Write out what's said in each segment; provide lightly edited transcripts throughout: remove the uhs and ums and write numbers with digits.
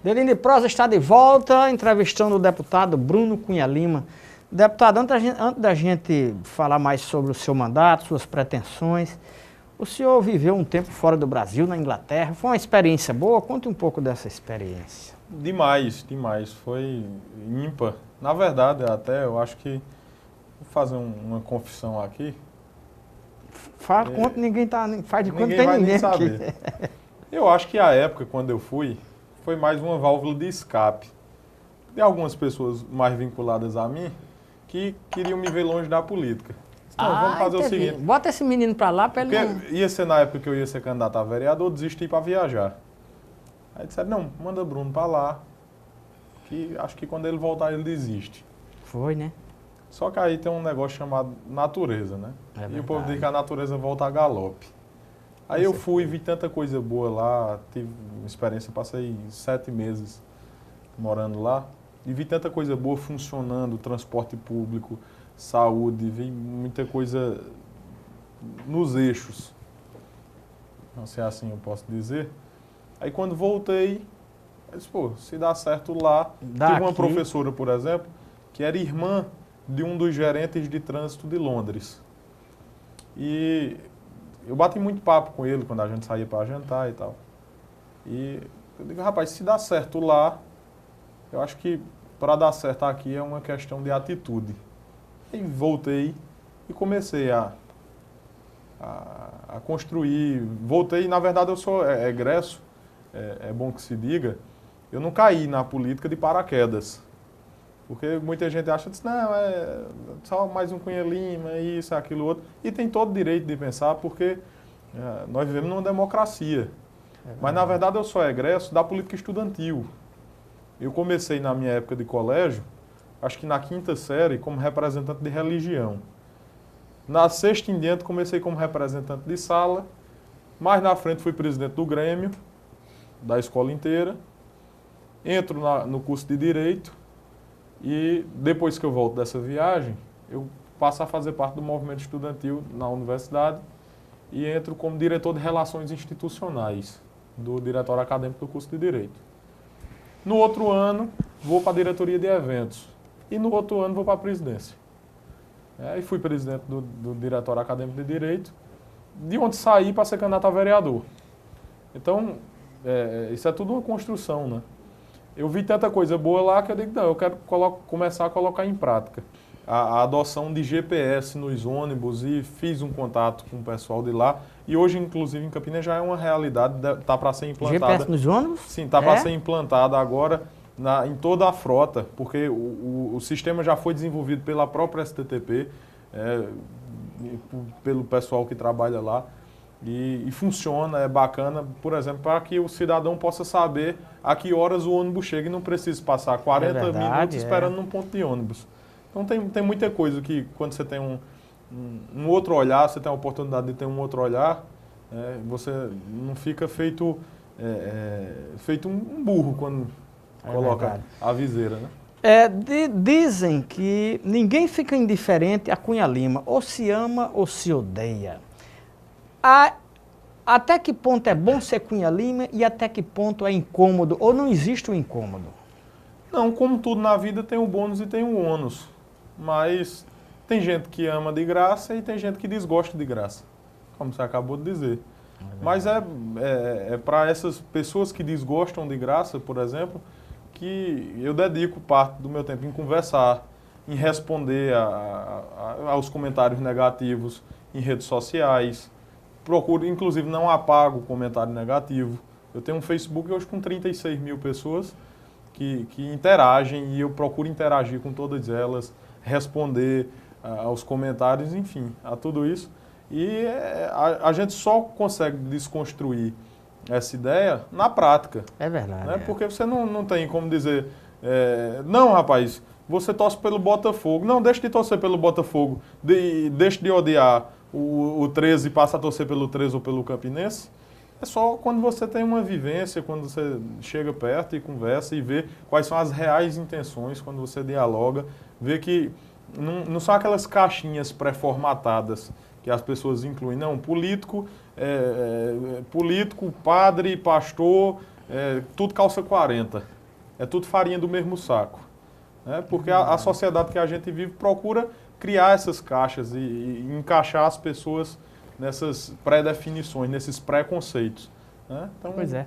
Delino de Prosa está de volta, entrevistando o deputado Bruno Cunha Lima. Deputado, antes da gente falar mais sobre o seu mandato, suas pretensões, o senhor viveu um tempo fora do Brasil, na Inglaterra. Foi uma experiência boa? Conte um pouco dessa experiência. Demais, demais. Foi ímpar. Na verdade, até eu acho que... Vou fazer uma confissão aqui. Faz conta, ninguém faz de conta, Ninguém tem vai ninguém nem aqui. saber. Eu acho que a época, quando eu fui, foi mais uma válvula de escape. Tem algumas pessoas mais vinculadas a mim que queriam me ver longe da política. Então, vamos fazer o seguinte. Bota esse menino pra lá pra ele não... Ia ser na época que eu ia ser candidato a vereador, desisti para viajar. Aí disseram, não, manda Bruno para lá, que acho que quando ele voltar ele desiste. Foi, né? Só que aí tem um negócio chamado natureza, né? E o povo diz que a natureza volta a galope. Aí eu fui, vi tanta coisa boa lá, tive uma experiência, passei 7 meses morando lá, e vi tanta coisa boa funcionando, transporte público, saúde, vi muita coisa nos eixos. Não sei assim eu posso dizer. Aí quando voltei, eu disse, pô, se dá certo lá, tive uma professora, por exemplo, que era irmã de um dos gerentes de trânsito de Londres. E eu bati muito papo com ele quando a gente saía para jantar e tal. E eu digo, rapaz, se dá certo lá, eu acho que para dar certo aqui é uma questão de atitude. E voltei e comecei a construir. Voltei, na verdade eu sou egresso, é bom que se diga, eu não caí na política de paraquedas. Porque muita gente acha, não, é só mais um Cunha Lima, isso, aquilo, outro. E tem todo o direito de pensar, porque nós vivemos numa democracia. Mas, na verdade, eu sou egresso da política estudantil. Eu comecei na minha época de colégio, acho que na 5ª série, como representante de religião. Na 6ª em diante, comecei como representante de sala. Mais na frente, fui presidente do Grêmio, da escola inteira. Entro no curso de Direito. E depois que eu volto dessa viagem, eu passo a fazer parte do movimento estudantil na universidade e entro como diretor de Relações Institucionais do Diretório Acadêmico do curso de Direito. No outro ano, vou para a diretoria de eventos e no outro ano vou para a presidência. E fui presidente do Diretório Acadêmico de Direito, de onde saí para ser candidato a vereador. Então, isso é tudo uma construção, né? Eu vi tanta coisa boa lá que eu digo, não, eu quero começar a colocar em prática. A adoção de GPS nos ônibus e fiz um contato com o pessoal de lá. E hoje, inclusive, em Campinas já é uma realidade, está para ser implantada. GPS nos ônibus? Sim, está para ser implantada agora em toda a frota, porque o sistema já foi desenvolvido pela própria STTP, pelo pessoal que trabalha lá. E funciona, é bacana, por exemplo, para que o cidadão possa saber a que horas o ônibus chega e não precisa passar 40 minutos esperando num ponto de ônibus. Então tem muita coisa que quando você tem um outro olhar, você tem a oportunidade de ter um outro olhar, você não fica feito um burro quando coloca a viseira, né? Dizem que ninguém fica indiferente a Cunha Lima, ou se ama ou se odeia. Até que ponto é bom ser Cunha Lima e até que ponto é incômodo, ou não existe o incômodo? Não, como tudo na vida tem um bônus e tem um ônus. Mas tem gente que ama de graça e tem gente que desgosta de graça, como você acabou de dizer. Mas é para essas pessoas que desgostam de graça, por exemplo, que eu dedico parte do meu tempo em conversar, em responder aos comentários negativos em redes sociais. Procuro, inclusive, não apago o comentário negativo. Eu tenho um Facebook hoje com 36 mil pessoas que interagem e eu procuro interagir com todas elas, responder aos comentários, enfim, a tudo isso. E a gente só consegue desconstruir essa ideia na prática. É verdade. Né? Porque você não tem como dizer, não, rapaz, você torce pelo Botafogo. Não, deixe de torcer pelo Botafogo, deixe de odiar o 13 e passa a torcer pelo 13 ou pelo Campinense. É só quando você tem uma vivência, quando você chega perto e conversa e vê quais são as reais intenções, quando você dialoga, vê que não são aquelas caixinhas pré-formatadas que as pessoas incluem. Não, político, padre, pastor, tudo calça 40. É tudo farinha do mesmo saco. Né? Porque a sociedade que a gente vive procura criar essas caixas e encaixar as pessoas nessas pré-definições, nesses preconceitos. Né? Então, pois é.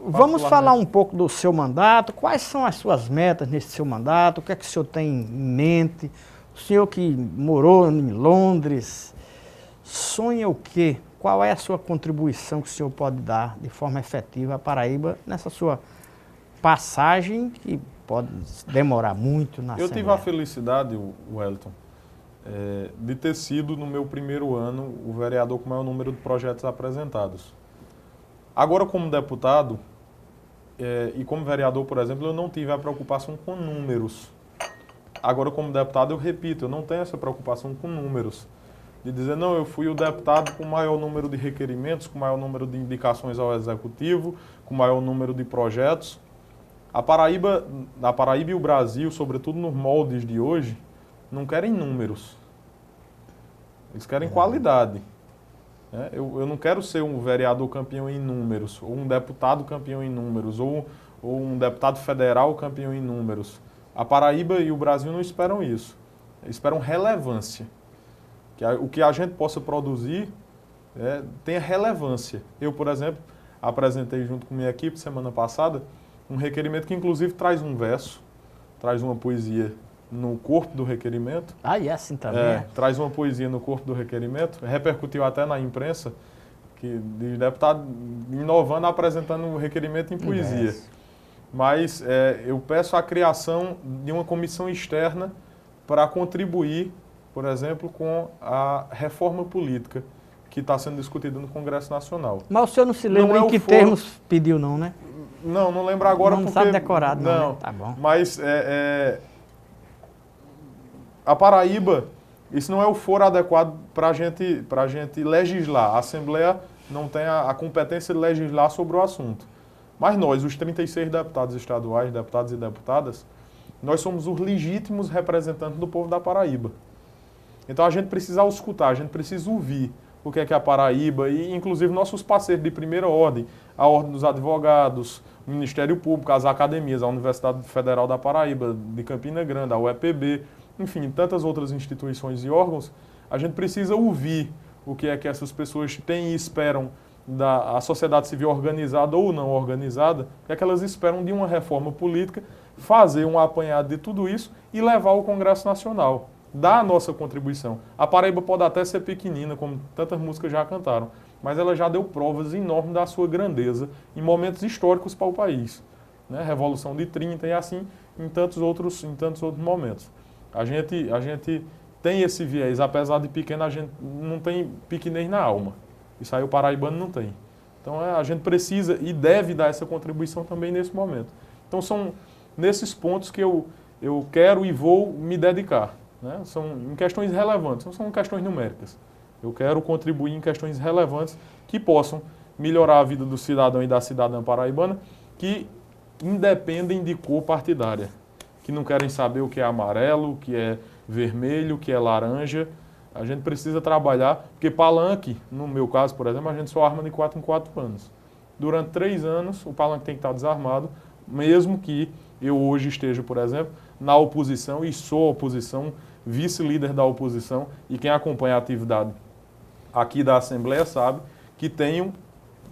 Vamos falar um pouco do seu mandato. Quais são as suas metas nesse seu mandato? O que é que o senhor tem em mente? O senhor que morou em Londres, sonha o quê? Qual é a sua contribuição que o senhor pode dar de forma efetiva à Paraíba nessa sua passagem, que pode demorar muito na Eu Assembleia? tive a felicidade, Wellington, de ter sido, no meu primeiro ano, o vereador com o maior número de projetos apresentados. Agora, como deputado e como vereador, por exemplo, eu não tive a preocupação com números. Agora, como deputado, eu repito, eu não tenho essa preocupação com números. De dizer, não, eu fui o deputado com o maior número de requerimentos, com o maior número de indicações ao Executivo, com o maior número de projetos. A Paraíba e o Brasil, sobretudo nos moldes de hoje, não querem números. Eles querem qualidade. Eu não quero ser um vereador campeão em números, ou um deputado campeão em números, ou um deputado federal campeão em números. A Paraíba e o Brasil não esperam isso. Eles esperam relevância. O que a gente possa produzir tenha relevância. Eu, por exemplo, apresentei junto com minha equipe semana passada um requerimento que inclusive traz um verso, traz uma poesia no corpo do requerimento. Ah, e assim também? Traz uma poesia no corpo do requerimento, repercutiu até na imprensa, que de deputado inovando, apresentando o requerimento em poesia. Mas eu peço a criação de uma comissão externa para contribuir, por exemplo, com a reforma política que está sendo discutida no Congresso Nacional. Mas o senhor não se lembra em que termos pediu, não, né? Não lembro agora. Não sabe decorado, não. Né? Tá bom. Mas a Paraíba, isso não é o foro adequado para a gente legislar. A Assembleia não tem a competência de legislar sobre o assunto. Mas nós, os 36 deputados estaduais, deputados e deputadas, nós somos os legítimos representantes do povo da Paraíba. Então a gente precisa escutar, a gente precisa ouvir o que é a Paraíba e inclusive nossos parceiros de primeira ordem, a Ordem dos Advogados, o Ministério Público, as academias, a Universidade Federal da Paraíba, de Campina Grande, a UEPB, enfim, tantas outras instituições e órgãos. A gente precisa ouvir o que é que essas pessoas têm e esperam da sociedade civil organizada ou não organizada, o que é que elas esperam de uma reforma política, fazer um apanhado de tudo isso e levar ao Congresso Nacional. Dar a nossa contribuição. A Paraíba pode até ser pequenina, como tantas músicas já cantaram, mas ela já deu provas enormes da sua grandeza em momentos históricos para o país. Né? Revolução de 30 e assim em tantos outros momentos. A gente tem esse viés, apesar de pequeno, a gente não tem pequenez na alma. Isso aí o paraibano não tem. Então a gente precisa e deve dar essa contribuição também nesse momento. Então são nesses pontos que eu quero e vou me dedicar. Né? São em questões relevantes, não são questões numéricas. Eu quero contribuir em questões relevantes que possam melhorar a vida do cidadão e da cidadã paraibana, que independem de cor partidária, que não querem saber o que é amarelo, o que é vermelho, o que é laranja. A gente precisa trabalhar, porque palanque, no meu caso, por exemplo, a gente só arma de 4 em 4 anos. Durante 3 anos, o palanque tem que estar desarmado, mesmo que eu hoje esteja, por exemplo, na oposição e sou oposição, vice-líder da oposição, e quem acompanha a atividade aqui da Assembleia sabe que tenho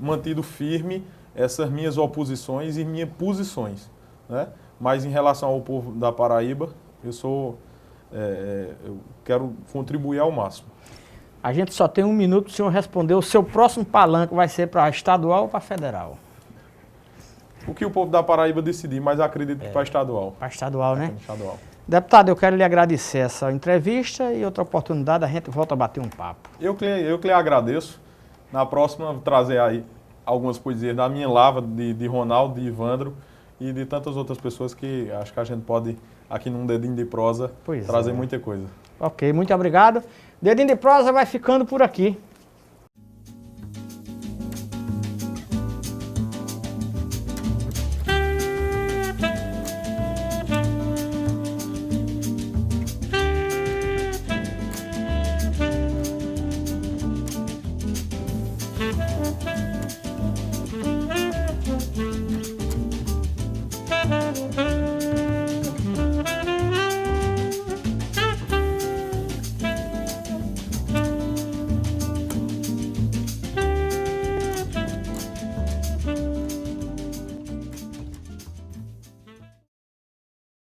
mantido firme essas minhas oposições e minhas posições. Né? Mas em relação ao povo da Paraíba, eu quero contribuir ao máximo. A gente só tem 1 minuto para o senhor responder. O seu próximo palanque vai ser para estadual ou para federal? O que o povo da Paraíba decidir, mas acredito que para estadual. Para estadual, né? Estadual. Deputado, eu quero lhe agradecer essa entrevista e outra oportunidade a gente volta a bater um papo. Eu que lhe agradeço. Na próxima, trazer aí algumas poesias da minha lava, de Ronaldo, de Ivandro e de tantas outras pessoas que acho que a gente pode, aqui num Dedinho de Prosa, trazer muita coisa. Ok, muito obrigado. Dedinho de Prosa vai ficando por aqui.